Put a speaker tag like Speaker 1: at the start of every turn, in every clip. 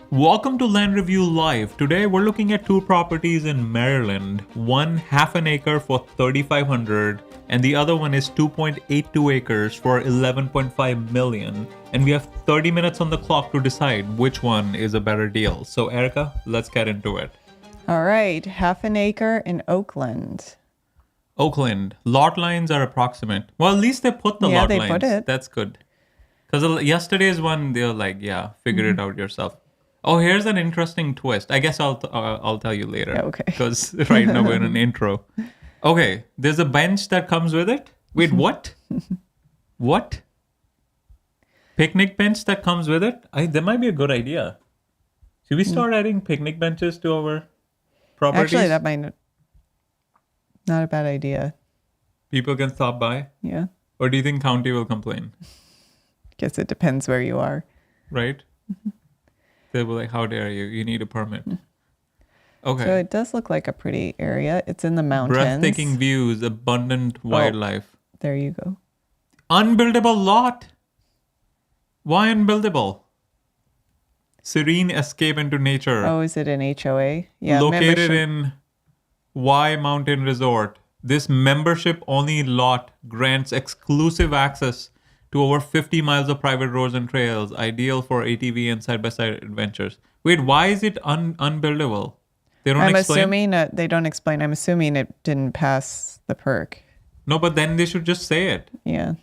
Speaker 1: Welcome to Land Review Live. Today we're looking at two properties in Maryland. One half an acre for $3,500 and the other one is 2.82 acres for $11.5 million. And we have 30 minutes on the clock to decide which one is a better deal. So Erica, let's get into it.
Speaker 2: All right, half an acre in Oakland.
Speaker 1: Oakland, lot lines are approximate. Well, at least they put the lot
Speaker 2: they
Speaker 1: lines.
Speaker 2: put it.
Speaker 1: That's good. Because yesterday's one, they're like, yeah, figure it out yourself. Oh, here's an interesting twist. I guess I'll tell you later.
Speaker 2: Okay.
Speaker 1: Because right now we're in an intro. Okay, there's a bench that comes with it. Wait, what? What? Picnic bench that comes with it? That might be a good idea. Should we start adding picnic benches to our properties?
Speaker 2: Actually, that might not a bad idea.
Speaker 1: People can stop by?
Speaker 2: Yeah.
Speaker 1: Or do you think county will complain?
Speaker 2: Guess it depends where you are.
Speaker 1: Right? They'll be like, how dare you? You need a permit. Okay.
Speaker 2: So it does look like a pretty area. It's in the mountains.
Speaker 1: Breathtaking views, abundant wildlife.
Speaker 2: There you go.
Speaker 1: Unbuildable lot. Why unbuildable? Serene escape into nature.
Speaker 2: Oh, is it an HOA? Yeah.
Speaker 1: Located in Y Mountain Resort. This membership-only lot grants exclusive access to over 50 miles of private roads and trails, ideal for ATV and side-by-side adventures. Wait, why is it unbuildable? They don't explain?
Speaker 2: Assuming they don't explain. I'm assuming it didn't pass the perk.
Speaker 1: No, but then they should just say it.
Speaker 2: Yeah.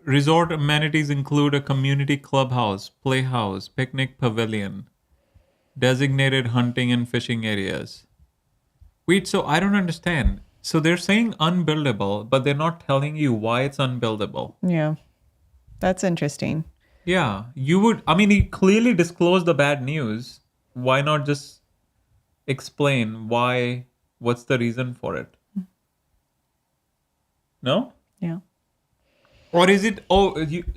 Speaker 1: Resort amenities include a community clubhouse, playhouse, picnic pavilion, designated hunting and fishing areas. Wait, so I don't understand. So they're saying unbuildable, but they're not telling you why it's unbuildable.
Speaker 2: Yeah. That's interesting.
Speaker 1: Yeah, he clearly disclosed the bad news. Why not just explain what's the reason for it? No?
Speaker 2: Yeah.
Speaker 1: Or is it,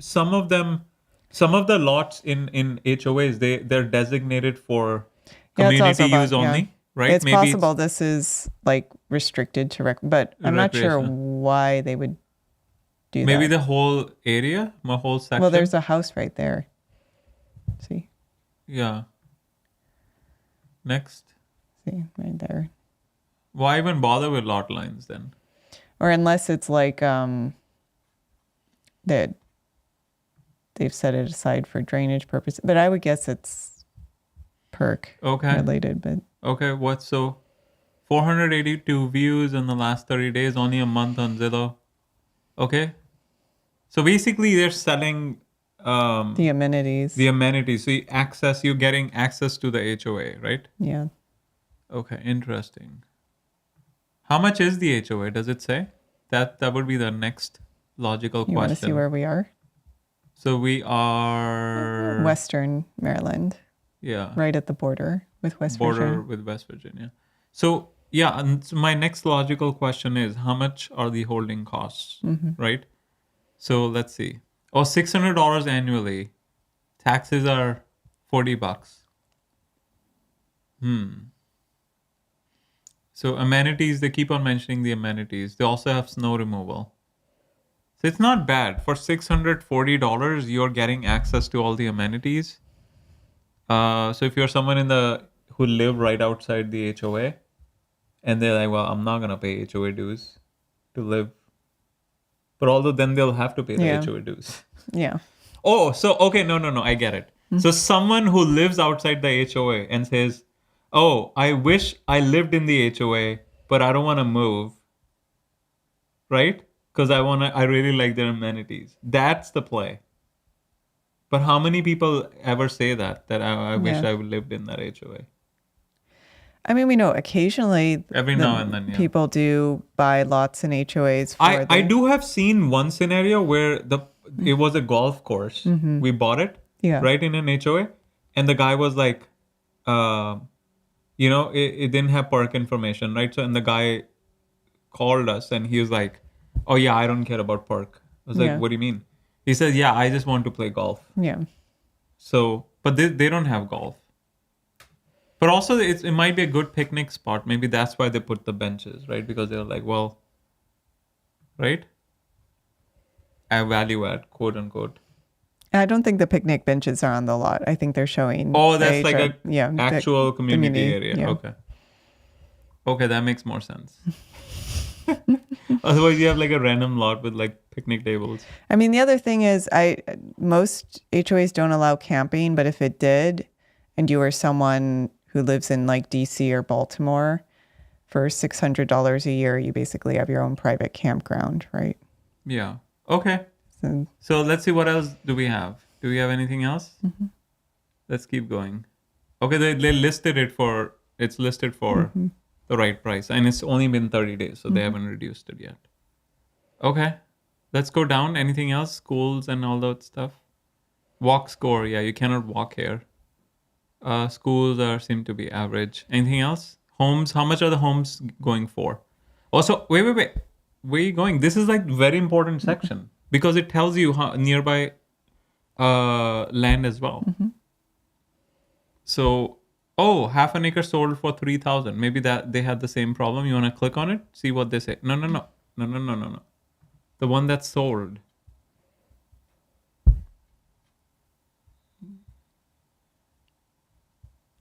Speaker 1: some of the lots in HOAs, they're designated for community use only, right?
Speaker 2: It's possible this is like restricted to but I'm not sure why they would do that.
Speaker 1: Maybe the whole area, my whole section.
Speaker 2: Well, there's a house right there. See?
Speaker 1: Yeah. Next.
Speaker 2: See, right there.
Speaker 1: Why even bother with lot lines then?
Speaker 2: Or unless it's like that they've set it aside for drainage purposes. But I would guess it's perk related. But
Speaker 1: okay, what's so 482 views in the last 30 days, only a month on Zillow. Okay. So basically they're selling
Speaker 2: the amenities.
Speaker 1: The amenities. So you're getting access to the HOA, right?
Speaker 2: Yeah.
Speaker 1: Okay, interesting. How much is the HOA? Does it say? That would be the next logical question.
Speaker 2: You want to see where we are?
Speaker 1: So we are
Speaker 2: Western Maryland.
Speaker 1: Yeah.
Speaker 2: Right at the border with West Virginia.
Speaker 1: Border with West Virginia. So yeah, and so my next logical question is how much are the holding costs, right? So let's see. Oh, $600 annually. Taxes are $40. So amenities, they keep on mentioning the amenities. They also have snow removal. So it's not bad. For $640, you're getting access to all the amenities. So if you're someone who live right outside the HOA, and they're like, well, I'm not going to pay HOA dues to live. But although then they'll have to pay the HOA dues.
Speaker 2: Yeah.
Speaker 1: Oh, so, okay, no, I get it. So someone who lives outside the HOA and says, oh, I wish I lived in the HOA, but I don't want to move, right? Because I really like their amenities. That's the play. But how many people ever say that I wish I lived in that HOA?
Speaker 2: I mean, we know occasionally
Speaker 1: every now and then
Speaker 2: people do buy lots in HOAs.
Speaker 1: I do have seen one scenario where it was a golf course. We bought it right in an HOA, and the guy was like, it didn't have park information, right? So, and the guy called us and he was like, oh yeah, I don't care about park. I was like, what do you mean? He says, yeah, I just want to play golf.
Speaker 2: Yeah.
Speaker 1: So, but they don't have golf. But also, it might be a good picnic spot. Maybe that's why they put the benches, right? Because they're like, well, right? A value add, quote unquote.
Speaker 2: I don't think the picnic benches are on the lot. I think they're showing.
Speaker 1: Oh, that's like actual community area.
Speaker 2: Yeah.
Speaker 1: Okay, that makes more sense. Otherwise, you have like a random lot with like picnic tables.
Speaker 2: I mean, the other thing is, most HOAs don't allow camping, but if it did, and you were someone who lives in like DC or Baltimore, for $600 a year, you basically have your own private campground, right?
Speaker 1: Yeah. Okay. So let's see, what else do we have? Do we have anything else?
Speaker 2: Mm-hmm.
Speaker 1: Let's keep going. Okay, they listed it for, it's listed for the right price, and it's only been 30 days, so they haven't reduced it yet. Okay, let's go down. Anything else? Schools and all that stuff. Walk score, yeah, you cannot walk here. Schools seem to be average. Anything else? Homes, how much are the homes going for? Also, wait. Where are you going? This is like very important section because it tells you how nearby land as well. So, half an acre sold for 3,000. Maybe that they had the same problem. You want to click on it, see what they say. No. The one that's sold.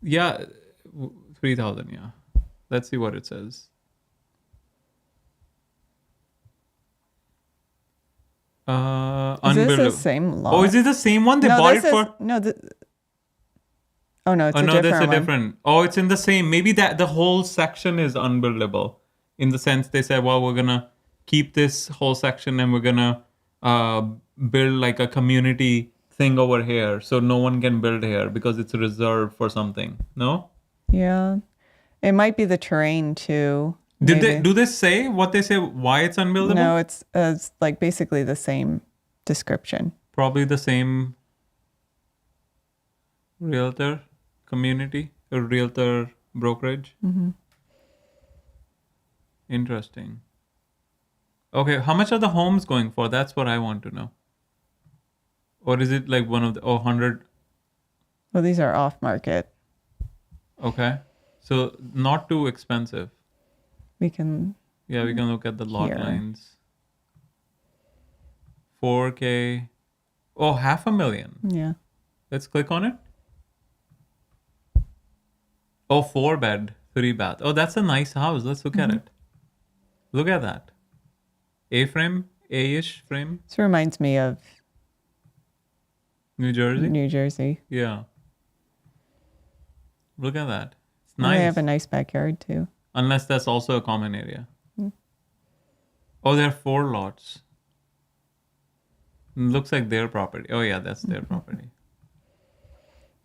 Speaker 1: Yeah, 3,000. Yeah, let's see what it says.
Speaker 2: Is this the same lot?
Speaker 1: Oh, is it the same one? They bought it for?
Speaker 2: No. Oh no, it's a different one.
Speaker 1: That's a different. Oh, it's in the same. Maybe that the whole section is unbuildable, in the sense they said, well, we're gonna keep this whole section and we're gonna build like a community thing over here, so no one can build here because it's reserved for something. No?
Speaker 2: Yeah, it might be the terrain too.
Speaker 1: Do they say what they say? Why it's unbuildable?
Speaker 2: No, it's like basically the same description.
Speaker 1: Probably the same realtor community or realtor brokerage. Interesting. Okay, how much are the homes going for? That's what I want to know. Or is it like one of the 100?
Speaker 2: Well, these are off market.
Speaker 1: Okay, so not too expensive.
Speaker 2: We can
Speaker 1: look at the lot lines. 4K. Oh, 500,000.
Speaker 2: Yeah.
Speaker 1: Let's click on it. Oh, 4 bed, 3 bath. Oh, that's a nice house. Let's look at it. Look at that. A-frame, A-ish frame.
Speaker 2: This reminds me of
Speaker 1: New Jersey.
Speaker 2: New Jersey.
Speaker 1: Yeah. Look at that. It's nice.
Speaker 2: They have a nice backyard too.
Speaker 1: Unless that's also a common area. Oh, there are 4 lots. Looks like their property. Oh yeah, that's their property.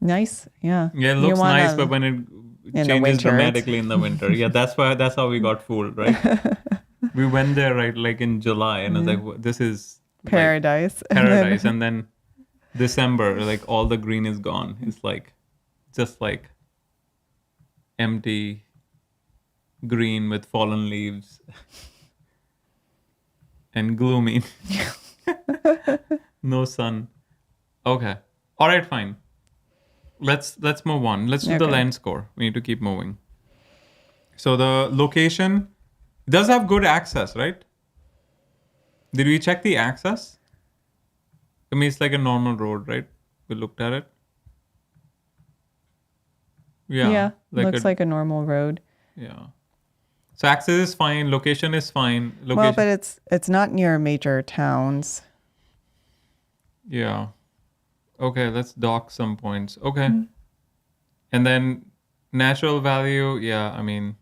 Speaker 2: Nice, yeah.
Speaker 1: Yeah, it looks nice, but when it changes dramatically in the winter. Yeah, that's how we got fooled, right? We went there right like in July, and I was like, this is
Speaker 2: paradise.
Speaker 1: Like, paradise, and then December, like all the green is gone. It's like just like empty green with fallen leaves and gloomy. No sun. Okay. All right, fine. Let's move on. Let's do the land score. We need to keep moving. So the location does have good access, right? Did we check the access? I mean, it's like a normal road, right? We looked at it.
Speaker 2: Yeah. Looks like a normal road.
Speaker 1: Yeah. So access is fine. Location is fine.
Speaker 2: Well, but it's not near major towns.
Speaker 1: Yeah. Okay, let's dock some points. Okay. And then natural value, yeah, I mean,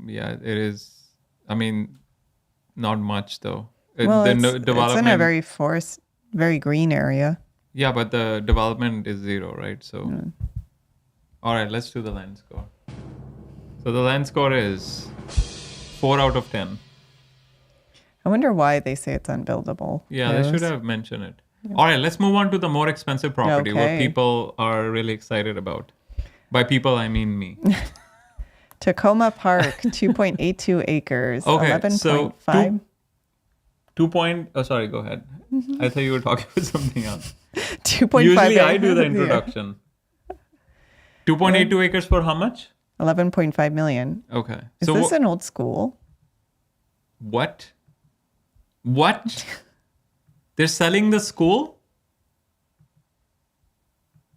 Speaker 1: yeah, it is. I mean, not much though.
Speaker 2: It's in a very green area.
Speaker 1: Yeah, but the development is 0, right? So, all right, let's do the land score. So the land score is 4 out of 10.
Speaker 2: I wonder why they say it's unbuildable.
Speaker 1: Yeah, they should have mentioned it. Yeah. All right, let's move on to the more expensive property, what people are really excited about. By people, I mean me.
Speaker 2: Tacoma Park, 2.82 acres,
Speaker 1: okay,
Speaker 2: 11.5.
Speaker 1: So sorry, go ahead. I thought you were talking about something else.
Speaker 2: 2.5
Speaker 1: Usually I do the introduction. 2.82 acres for how much?
Speaker 2: 11.5 million.
Speaker 1: Okay.
Speaker 2: Is this an old school?
Speaker 1: What? They're selling the school?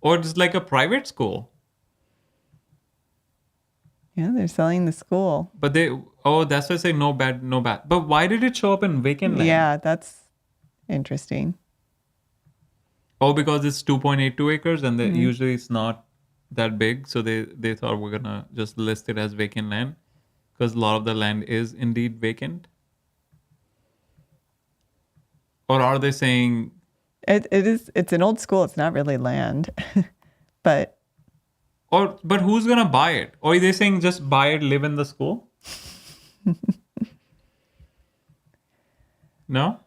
Speaker 1: Or it's like a private school?
Speaker 2: Yeah, they're selling the school.
Speaker 1: But that's why I say no bad, no bad. But why did it show up in vacant land?
Speaker 2: Yeah, that's interesting.
Speaker 1: Oh, because it's 2.82 acres and usually it's not that big. So they thought we're going to just list it as vacant land because a lot of the land is indeed vacant. Or are they saying...
Speaker 2: It's an old school. It's not really land, but
Speaker 1: But who's going to buy it? Or are they saying just buy it, live in the school? No?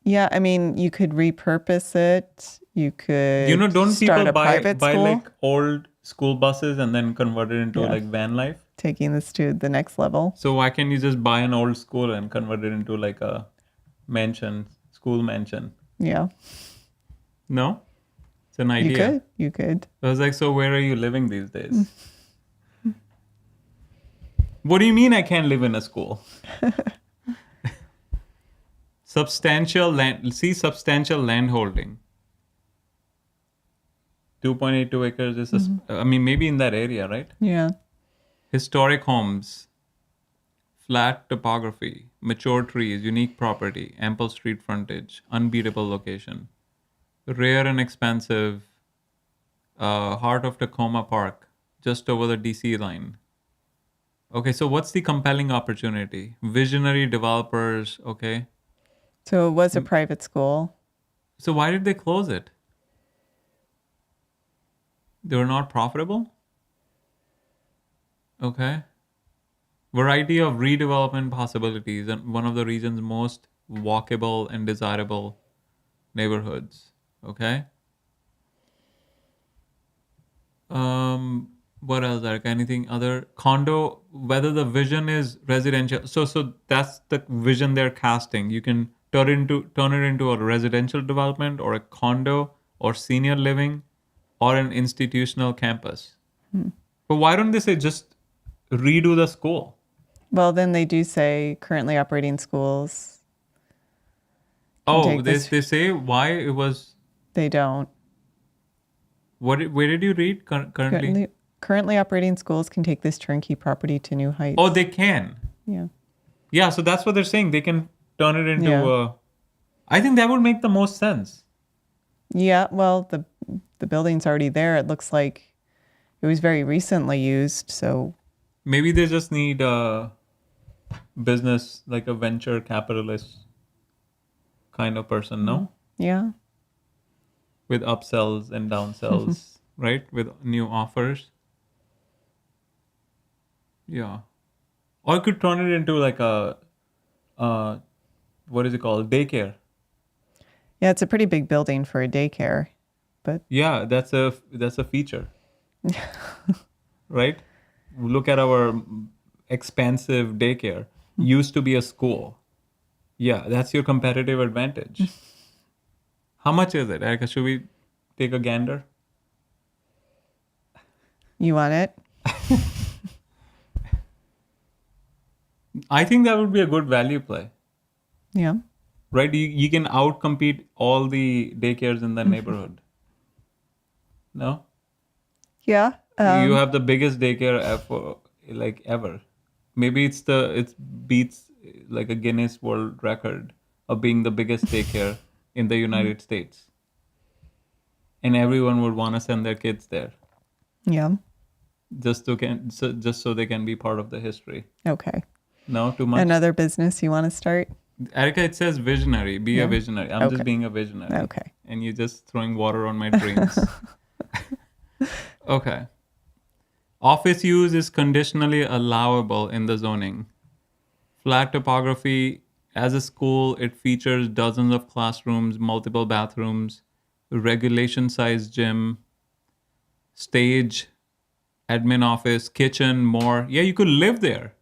Speaker 2: yeah, I mean, you could repurpose it. You could
Speaker 1: Don't
Speaker 2: start
Speaker 1: people
Speaker 2: a
Speaker 1: buy
Speaker 2: private school,
Speaker 1: like old school buses and then convert it into
Speaker 2: Yeah.
Speaker 1: like van life?
Speaker 2: taking this to the next level.
Speaker 1: So why can't you just buy an old school and convert it into like a mansion, school mansion?
Speaker 2: Yeah,
Speaker 1: No? It's an idea.
Speaker 2: you could.
Speaker 1: I was like, so where are you living these days? What do you mean I can't live in a school? Substantial land. See, substantial land holding. 2.82 acres is, I mean, maybe in that area, right?
Speaker 2: Yeah,
Speaker 1: Historic homes, flat topography, mature trees, unique property, ample street frontage, unbeatable location, rare and expensive, heart of Tacoma Park, just over the DC line. Okay, so what's the compelling opportunity? Visionary developers, okay.
Speaker 2: so it was a private school.
Speaker 1: So why did they close it? They were not profitable? Okay. Variety of redevelopment possibilities and one of the region's most walkable and desirable neighborhoods. Okay. What else, Eric? Anything other? Condo, whether the vision is residential. So that's the vision they're casting. You can turn it into a residential development or a condo or senior living or an institutional campus. But why don't they say just redo the school?
Speaker 2: Well, then they do say currently operating schools.
Speaker 1: Oh,
Speaker 2: take
Speaker 1: they
Speaker 2: this-
Speaker 1: say why it was.
Speaker 2: They don't.
Speaker 1: Where did you read currently?
Speaker 2: Currently operating schools can take this turnkey property to new heights.
Speaker 1: Oh, they can.
Speaker 2: Yeah.
Speaker 1: Yeah, so that's what they're saying. They can turn it into
Speaker 2: Yeah.
Speaker 1: a. I think that would make the most sense.
Speaker 2: Yeah, well, the building's already there. It looks like it was very recently used, so
Speaker 1: Maybe they just need a business, like a venture capitalist kind of person, no?
Speaker 2: yeah.
Speaker 1: With upsells and downsells, right? With new offers. Yeah. Or you could turn it into like a, what is it called? Daycare.
Speaker 2: Yeah, it's a pretty big building for a daycare, but
Speaker 1: Yeah, that's a feature. Right? Look at our expansive daycare. Used to be a school. Yeah, that's your competitive advantage. How much is it, Erica? Should we take a gander?
Speaker 2: you want it?
Speaker 1: I think that would be a good value play.
Speaker 2: Yeah.
Speaker 1: Right? You can outcompete all the daycares in the neighborhood. No?
Speaker 2: Yeah.
Speaker 1: You have the biggest daycare ever. Maybe it beats like a Guinness World Record of being the biggest daycare in the United States. And everyone would want to send their kids there
Speaker 2: Yeah.
Speaker 1: just so they can be part of the history.
Speaker 2: Okay.
Speaker 1: No, too much.
Speaker 2: Another business you want to start?
Speaker 1: Erica, it says visionary. Be a visionary. I'm
Speaker 2: Okay.
Speaker 1: just being a visionary.
Speaker 2: Okay.
Speaker 1: And you're just throwing water on my dreams. Okay. Office use is conditionally allowable in the zoning. Flat topography. As a school, it features dozens of classrooms, multiple bathrooms, regulation size gym, stage, admin office, kitchen, more. Yeah, you could live there.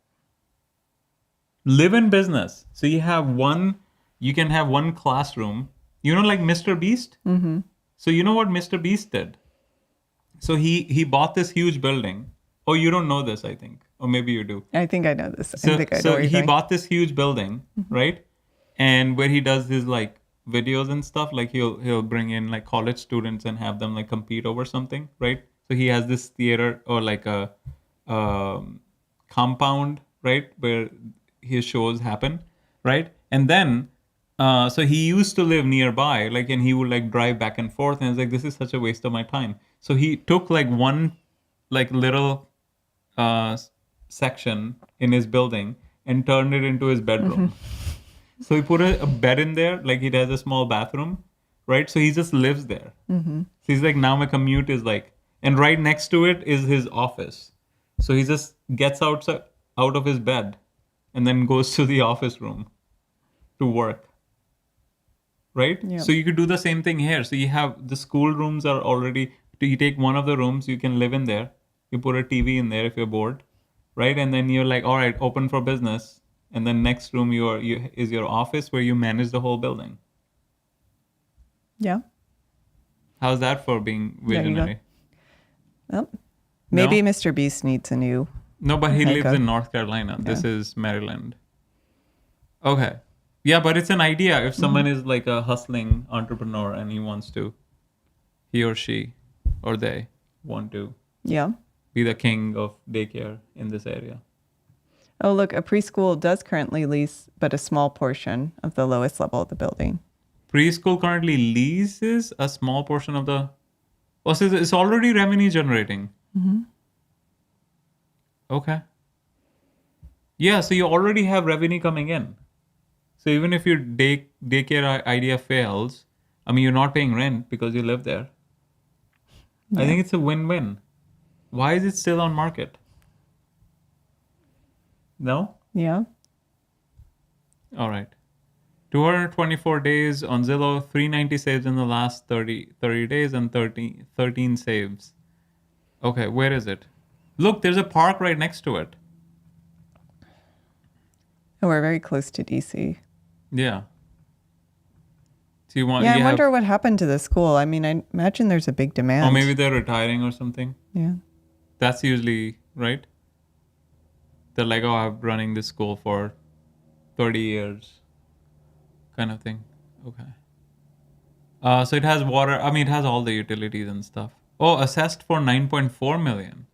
Speaker 1: Live in business. So you can have one classroom. Like Mr. Beast? Mm-hmm. So you know what Mr. Beast did? So he bought this huge building. Oh, you don't know this, I think. Or maybe you do.
Speaker 2: I think I know this. I
Speaker 1: So,
Speaker 2: think I know
Speaker 1: so
Speaker 2: what you're
Speaker 1: he
Speaker 2: saying.
Speaker 1: bought this huge building, right? And where he does his like videos and stuff. Like he'll bring in like college students and have them like compete over something, right? So he has this theater or like a compound, right, where his shows happen, right? And then so he used to live nearby, like, and he would like drive back and forth, and it's like, this is such a waste of my time. So he took like one like little section in his building and turned it into his bedroom. So he put a bed in there, like it has a small bathroom, right? So he just lives there. So he's like, now my commute is like, and right next to it is his office. So he just gets out of his bed and then goes to the office room to work. Right?
Speaker 2: Yeah.
Speaker 1: So you could do the same thing here. So you have the school rooms are already, you take one of the rooms, you can live in there. You put a TV in there if you're bored, right? And then you're like, all right, open for business. And then next room is your office where you manage the whole building.
Speaker 2: Yeah.
Speaker 1: How's that for being
Speaker 2: There you go.
Speaker 1: visionary?
Speaker 2: Well, maybe
Speaker 1: No?
Speaker 2: Mr. Beast needs a new.
Speaker 1: No, but he lives
Speaker 2: Hiccup.
Speaker 1: in North Carolina. This is Maryland. Okay. Yeah, but it's an idea. If someone is like a hustling entrepreneur and he or she or they want to
Speaker 2: Yeah.
Speaker 1: be the king of daycare in this area.
Speaker 2: Oh, look, a preschool does currently lease but a small portion of the lowest level of the building.
Speaker 1: Preschool currently leases a small portion of the. Oh, so it's already revenue generating. Okay. Yeah, so you already have revenue coming in. So even if your daycare idea fails, I mean, you're not paying rent because you live there. I think it's a win-win. Why is it still on market? No?
Speaker 2: Yeah.
Speaker 1: All right. 224 days on Zillow, 390 saves in the last 30 days, and 13 saves. Okay, where is it? Look, there's a park right next to it.
Speaker 2: And we're very close to DC.
Speaker 1: Yeah. So you want?
Speaker 2: Yeah, I
Speaker 1: you have-
Speaker 2: wonder what happened to the school. I mean, I imagine there's a big demand.
Speaker 1: Or maybe they're retiring or something.
Speaker 2: Yeah.
Speaker 1: That's usually right. They're like, oh, I'm running this school for 30 years, kind of thing. Okay. So it has water. I mean, it has all the utilities and stuff. Oh, assessed for 9.4 million.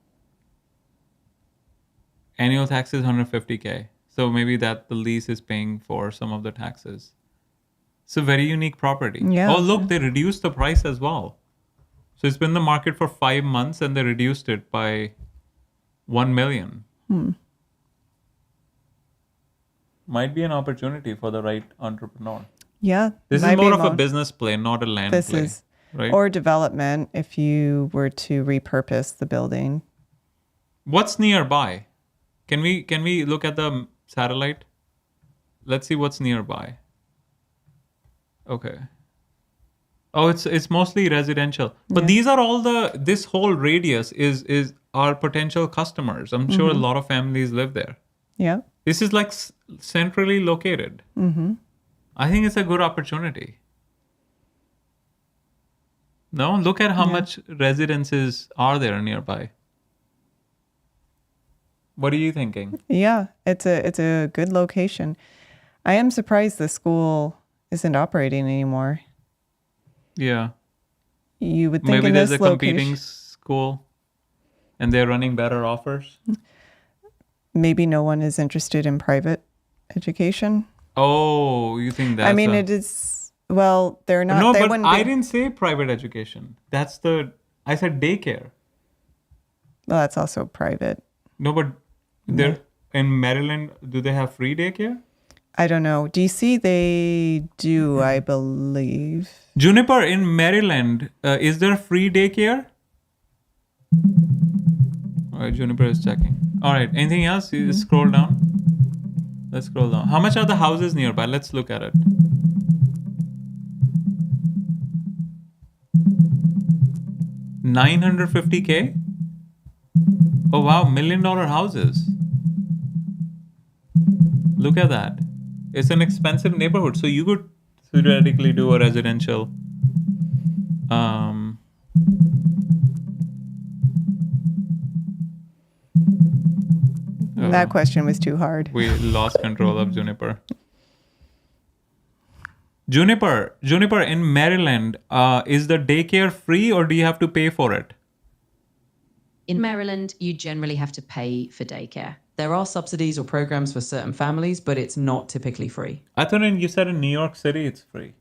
Speaker 1: Annual taxes 150K. So maybe that the lease is paying for some of the taxes. It's a very unique property.
Speaker 2: Yeah.
Speaker 1: Oh, look, they reduced the price as well. So it's been in the market for 5 months and they reduced it by 1 million. Might be an opportunity for the right entrepreneur.
Speaker 2: Yeah.
Speaker 1: This
Speaker 2: might
Speaker 1: is
Speaker 2: be
Speaker 1: more of a business play, not a land
Speaker 2: This
Speaker 1: play.
Speaker 2: is
Speaker 1: right?
Speaker 2: or development if you were to repurpose the building.
Speaker 1: What's nearby? Can we look at the satellite? Let's see what's nearby. Okay. Oh, it's mostly residential. But these are all this whole radius is our potential customers. I'm sure a lot of families live there.
Speaker 2: Yeah.
Speaker 1: This is like centrally located. I think it's a good opportunity. No, look at how much residences are there nearby. What are you thinking?
Speaker 2: Yeah. It's a good location. I am surprised the school isn't operating anymore.
Speaker 1: Yeah.
Speaker 2: You would think
Speaker 1: Maybe
Speaker 2: in
Speaker 1: there's
Speaker 2: this
Speaker 1: a competing
Speaker 2: location,
Speaker 1: school and they're running better offers.
Speaker 2: maybe no one is interested in private education.
Speaker 1: Oh, you think that's
Speaker 2: I mean, it is, well, they're not.
Speaker 1: No,
Speaker 2: they
Speaker 1: but
Speaker 2: wouldn't
Speaker 1: I
Speaker 2: be,
Speaker 1: didn't say private education. I said daycare.
Speaker 2: well, that's also private.
Speaker 1: No, but they're in Maryland, do they have free daycare?
Speaker 2: I don't know. DC, they do, I believe.
Speaker 1: Juniper, in Maryland, is there free daycare? All right, Juniper is checking. All right, anything else? You just scroll down. Let's scroll down. How much are the houses nearby? Let's look at it. $950K? Oh wow, $1 million houses. Look at that. It's an expensive neighborhood, so you could theoretically do a residential.
Speaker 2: That question was too hard.
Speaker 1: We lost control of Juniper. Juniper in Maryland, is the daycare free or do you have to pay for it?
Speaker 3: In Maryland, you generally have to pay for daycare.
Speaker 4: There are subsidies or programs for certain families, but it's not typically free.
Speaker 1: I thought you said in New York City it's free,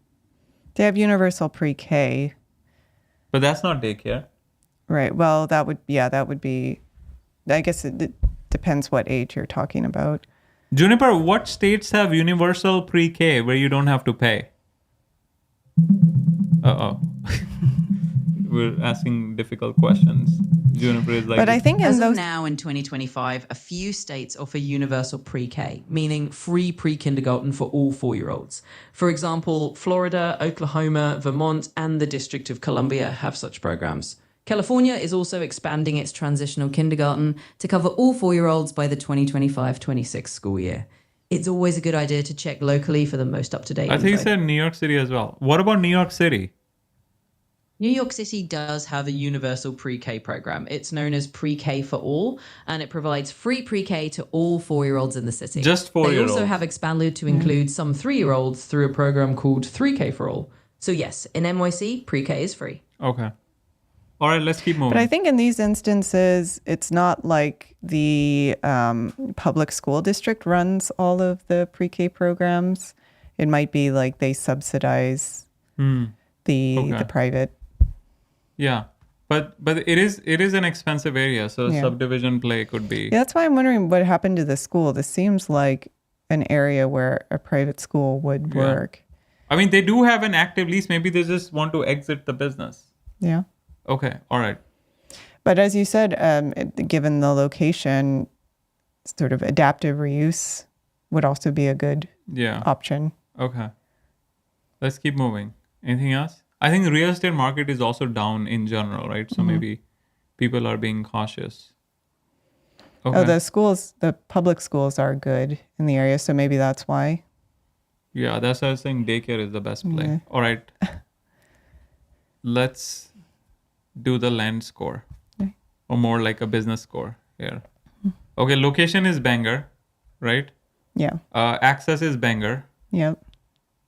Speaker 2: They have universal pre-K.
Speaker 1: but that's not daycare.
Speaker 2: Right. Well, that would be, I guess it depends what age you're talking about.
Speaker 1: Juniper, what states have universal pre-K where you don't have to pay? Uh-oh. We're asking difficult questions. Juniper is like...
Speaker 2: But I think in
Speaker 4: As of
Speaker 2: those,
Speaker 4: now in 2025, a few states offer universal pre-K, meaning free pre-kindergarten for all 4-year-olds. For example, Florida, Oklahoma, Vermont, and the District of Columbia have such programs. California is also expanding its transitional kindergarten to cover all 4-year-olds by the 2025-26 school year. It's always a good idea to check locally for the most up-to-date
Speaker 1: I think you
Speaker 4: info.
Speaker 1: said New York City as well. What about New York City?
Speaker 4: New York City does have a universal pre-K program. It's known as Pre-K for All, and it provides free pre-K to all 4-year-olds in the city.
Speaker 1: Just
Speaker 4: They
Speaker 1: 4-year-olds.
Speaker 4: also have expanded to include some 3-year-olds through a program called 3K for All. So yes, in NYC, pre-K is free.
Speaker 1: Okay. All right, let's keep moving.
Speaker 2: but I think in these instances, it's not like the public school district runs all of the pre-K programs. It might be like they subsidize the private.
Speaker 1: Yeah. But it is an expensive area, so
Speaker 2: Yeah.
Speaker 1: subdivision play could be...
Speaker 2: Yeah, that's why I'm wondering what happened to the school. This seems like an area where a private school would work.
Speaker 1: I mean, they do have an active lease. Maybe they just want to exit the business.
Speaker 2: Yeah.
Speaker 1: Okay. All right.
Speaker 2: But as you said, given the location, sort of adaptive reuse would also be a good
Speaker 1: Yeah.
Speaker 2: option.
Speaker 1: Okay. Let's keep moving. Anything else? I think the real estate market is also down in general, right? So maybe people are being cautious. Okay.
Speaker 2: Oh, the public schools are good in the area, so maybe that's why.
Speaker 1: Yeah, that's why I was saying daycare is the best play. All right. Let's do the land score, or more like a business score here. Okay, location is banger, right?
Speaker 2: Yeah.
Speaker 1: Access is banger.
Speaker 2: Yep.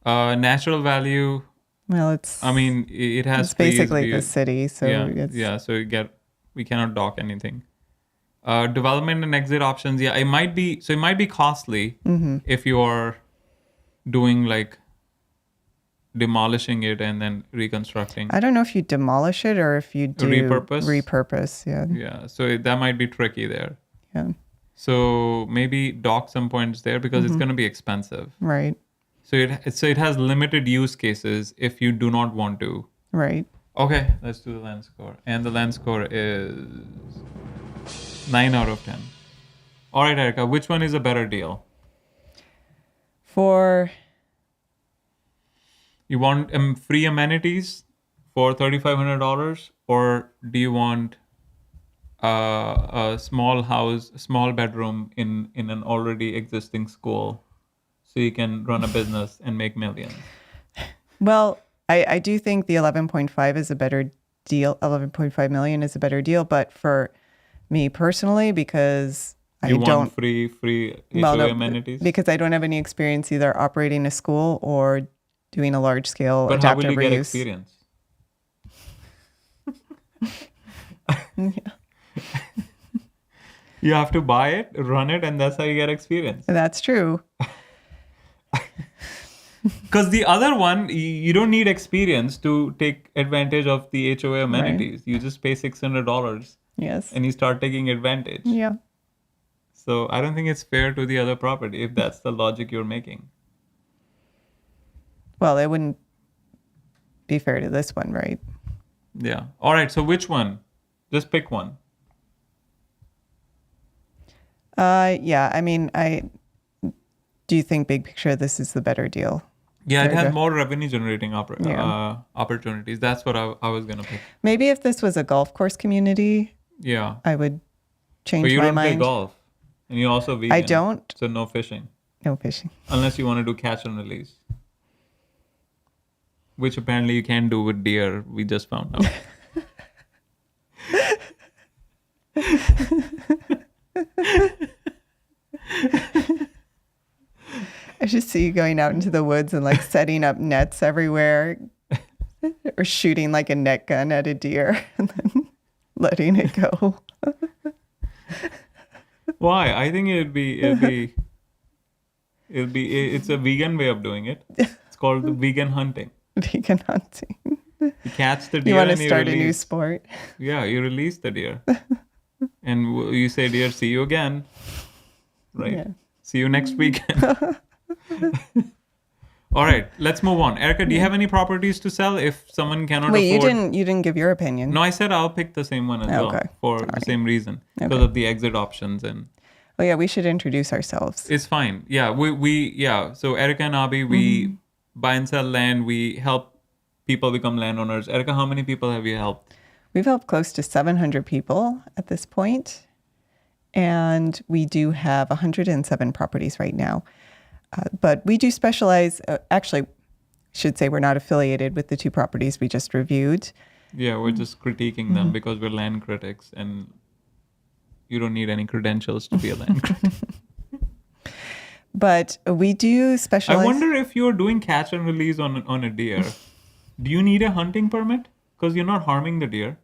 Speaker 1: Natural value,
Speaker 2: Well, it's
Speaker 1: I mean, it has
Speaker 2: it's basically
Speaker 1: trees,
Speaker 2: the city, so it's
Speaker 1: So we cannot dock anything. Development and exit options, it might be costly if you're doing like demolishing it and then reconstructing.
Speaker 2: I don't know if you demolish it or if you do repurpose. Yeah.
Speaker 1: Yeah, so that might be tricky there.
Speaker 2: Yeah.
Speaker 1: So maybe dock some points there because it's going to be expensive.
Speaker 2: Right.
Speaker 1: So it has limited use cases if you do not want to.
Speaker 2: Right.
Speaker 1: Okay, let's do the land score. And the land score is 9 out of 10. All right, Erica, which one is a better deal?
Speaker 2: For
Speaker 1: You want free amenities for $3,500, or do you want a small house, small bedroom in an already existing school, so you can run a business and make millions?
Speaker 2: Well, I do think the 11.5 is a better deal. 11.5 million is a better deal, but for me personally, because
Speaker 1: You
Speaker 2: I
Speaker 1: want
Speaker 2: don't
Speaker 1: free
Speaker 2: well,
Speaker 1: HOA
Speaker 2: no,
Speaker 1: amenities?
Speaker 2: because I don't have any experience either operating a school or doing a large scale
Speaker 1: But how will
Speaker 2: adaptive
Speaker 1: you get
Speaker 2: reuse.
Speaker 1: experience? You have to buy it, run it, and that's how you get experience.
Speaker 2: That's true.
Speaker 1: Because the other one, you don't need experience to take advantage of the HOA amenities. You just pay $600
Speaker 2: Yes.
Speaker 1: and you start taking advantage.
Speaker 2: Yeah.
Speaker 1: So I don't think it's fair to the other property if that's the logic you're making.
Speaker 2: Well, it wouldn't be fair to this one, right?
Speaker 1: Yeah. All right. So which one? Just pick one.
Speaker 2: Yeah. I mean, I do think big picture, this is the better deal.
Speaker 1: Yeah, it
Speaker 2: Very
Speaker 1: has
Speaker 2: good.
Speaker 1: more revenue generating
Speaker 2: Yeah.
Speaker 1: opportunities. That's what I was going to pick.
Speaker 2: Maybe if this was a golf course community,
Speaker 1: Yeah.
Speaker 2: I would change
Speaker 1: But you
Speaker 2: my
Speaker 1: don't play
Speaker 2: mind.
Speaker 1: golf. And you're also vegan.
Speaker 2: I don't.
Speaker 1: So no fishing.
Speaker 2: No fishing.
Speaker 1: Unless you want to do catch and release. Which apparently you can do with deer, we just found out.
Speaker 2: I just see you going out into the woods and like setting up nets everywhere or shooting like a net gun at a deer and then letting it go.
Speaker 1: Why? I think it's a vegan way of doing it. It's called the vegan hunting.
Speaker 2: Vegan hunting.
Speaker 1: You catch the deer
Speaker 2: You want to
Speaker 1: and
Speaker 2: start a new
Speaker 1: release.
Speaker 2: sport?
Speaker 1: Yeah, you release the deer. And you say, deer, see you again. Right?
Speaker 2: Yeah.
Speaker 1: See you next weekend. All right, let's move on. Erica, do you have any properties to sell if someone cannot
Speaker 2: Wait,
Speaker 1: afford?
Speaker 2: you didn't give your opinion.
Speaker 1: No, I said I'll pick the same one as well
Speaker 2: Okay,
Speaker 1: for the same reason. Because
Speaker 2: Okay.
Speaker 1: of the exit options, and
Speaker 2: Oh yeah, we should introduce ourselves.
Speaker 1: it's fine. Yeah, we so Erica and Abhi, we buy and sell land. We help people become landowners. Erica, how many people have you helped?
Speaker 2: We've helped close to 700 people at this point, and we do have 107 properties right now. But we do specialize, actually, should say we're not affiliated with the two properties we just reviewed.
Speaker 1: Yeah, we're just critiquing them because we're land critics, and you don't need any credentials to be a land critic.
Speaker 2: But we do specialize.
Speaker 1: I wonder if you're doing catch and release on a deer, do you need a hunting permit? Because you're not harming the deer.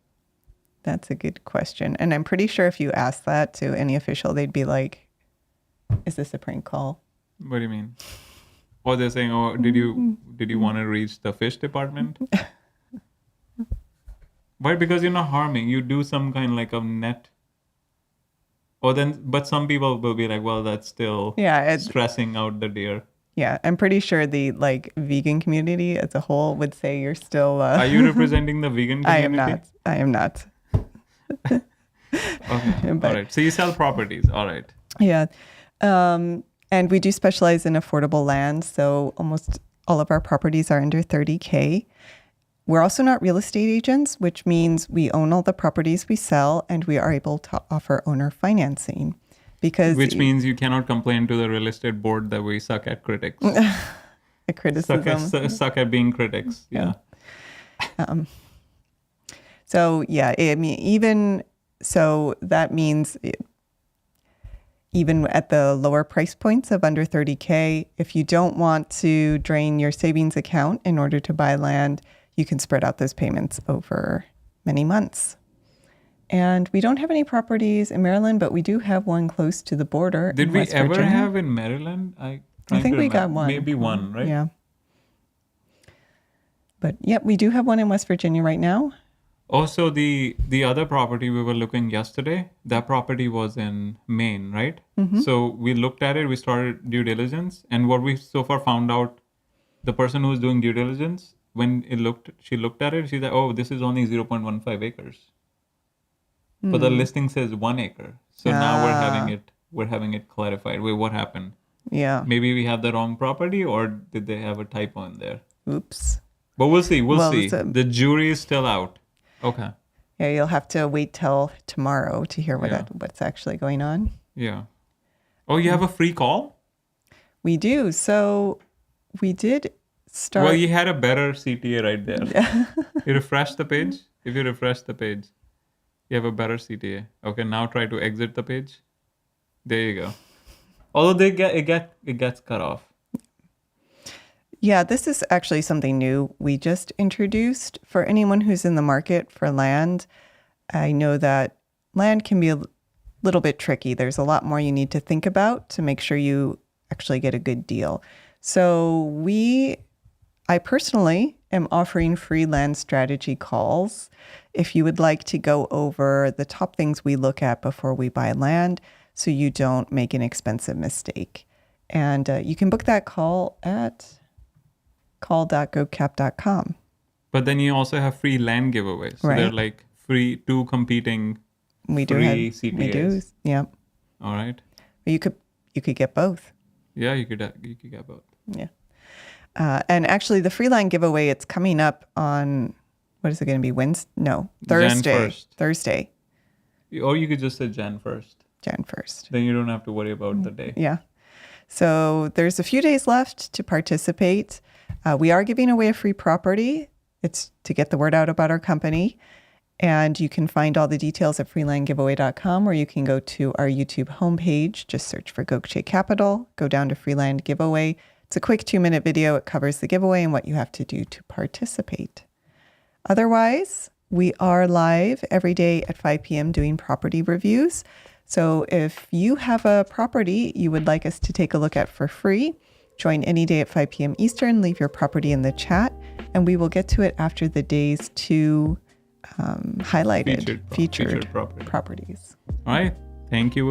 Speaker 2: That's a good question. And I'm pretty sure if you ask that to any official, they'd be like, is this a prank call?
Speaker 1: What do you mean? Or they're saying, oh, did you want to reach the fish department? Why? Because you're not harming. You do some kind like of net. Or then, but some people will be like, well, that's still
Speaker 2: Yeah,
Speaker 1: stressing out the deer.
Speaker 2: yeah. I'm pretty sure the like vegan community as a whole would say you're still.
Speaker 1: Are you representing the vegan community?
Speaker 2: I am not. I am not.
Speaker 1: Okay.
Speaker 2: But-
Speaker 1: All right. So you sell properties. All right.
Speaker 2: Yeah. And we do specialize in affordable land. So almost all of our properties are under 30K. We're also not real estate agents, which means we own all the properties we sell and we are able to offer owner financing. Because
Speaker 1: Which means you cannot complain to the real estate board that we suck at critics.
Speaker 2: the criticism.
Speaker 1: suck at being critics. Yeah.
Speaker 2: So yeah, I mean, even so, that means even at the lower price points of under 30K, if you don't want to drain your savings account in order to buy land, you can spread out those payments over many months. And we don't have any properties in Maryland, but we do have one close to the border.
Speaker 1: Did
Speaker 2: in
Speaker 1: we
Speaker 2: West
Speaker 1: ever
Speaker 2: Virginia.
Speaker 1: have in Maryland?
Speaker 2: I think we got one.
Speaker 1: Maybe one, right?
Speaker 2: Yeah. But yep, we do have one in West Virginia right now.
Speaker 1: Also, the other property we were looking yesterday, that property was in Maine, right?
Speaker 2: Mm-hmm.
Speaker 1: So we looked at it, we started due diligence, and what we so far found out, the person who was doing due diligence, when she looked at it, she's like, oh, this is only 0.15 acres. But the listing says 1 acre. So now we're having it clarified. Wait, what happened?
Speaker 2: Yeah.
Speaker 1: Maybe we have the wrong property, or did they have a typo in there?
Speaker 2: Oops.
Speaker 1: But we'll see. We'll see.
Speaker 2: so-
Speaker 1: The jury is still out. Okay.
Speaker 2: Yeah, you'll have to wait till tomorrow to hear
Speaker 1: Yeah.
Speaker 2: what's actually going on.
Speaker 1: Yeah. Oh, you have a free call?
Speaker 2: We do. So we did start.
Speaker 1: Well, you had a better CTA right there. You refresh the page. If you refresh the page, you have a better CTA. Okay, now try to exit the page. There you go. Although it gets cut off.
Speaker 2: Yeah, this is actually something new we just introduced for anyone who's in the market for land. I know that land can be a little bit tricky. There's a lot more you need to think about to make sure you actually get a good deal. So I personally am offering free land strategy calls. If you would like to go over the top things we look at before we buy land so you don't make an expensive mistake. And you can book that call at call.gocap.com.
Speaker 1: But then you also have free land giveaways. So they're
Speaker 2: Right.
Speaker 1: like free two competing
Speaker 2: We do
Speaker 1: free
Speaker 2: have, we
Speaker 1: CTAs.
Speaker 2: do, yeah.
Speaker 1: All right.
Speaker 2: You could get both.
Speaker 1: Yeah, you could get both.
Speaker 2: Yeah. And actually, the free land giveaway, it's coming up on, what is it going to be? Wednesday? No, Thursday.
Speaker 1: 1st.
Speaker 2: Thursday,
Speaker 1: Or you could just say Jan 1st.
Speaker 2: Jan 1st.
Speaker 1: Then you don't have to worry about the day.
Speaker 2: Yeah. So there's a few days left to participate. We are giving away a free property. It's to get the word out about our company. And you can find all the details at freelandgiveaway.com, or you can go to our YouTube homepage. Just search for Gokche Capital, go down to Freeland Giveaway, It's a quick 2-minute video. It covers the giveaway and what you have to do to participate. Otherwise, we are live every day at 5 p.m. doing property reviews. So if you have a property you would like us to take a look at for free, join any day at 5 p.m. Eastern, leave your property in the chat, and we will get to it after the day's 2 highlighted, featured
Speaker 1: property.
Speaker 2: properties.
Speaker 1: All right. Thank you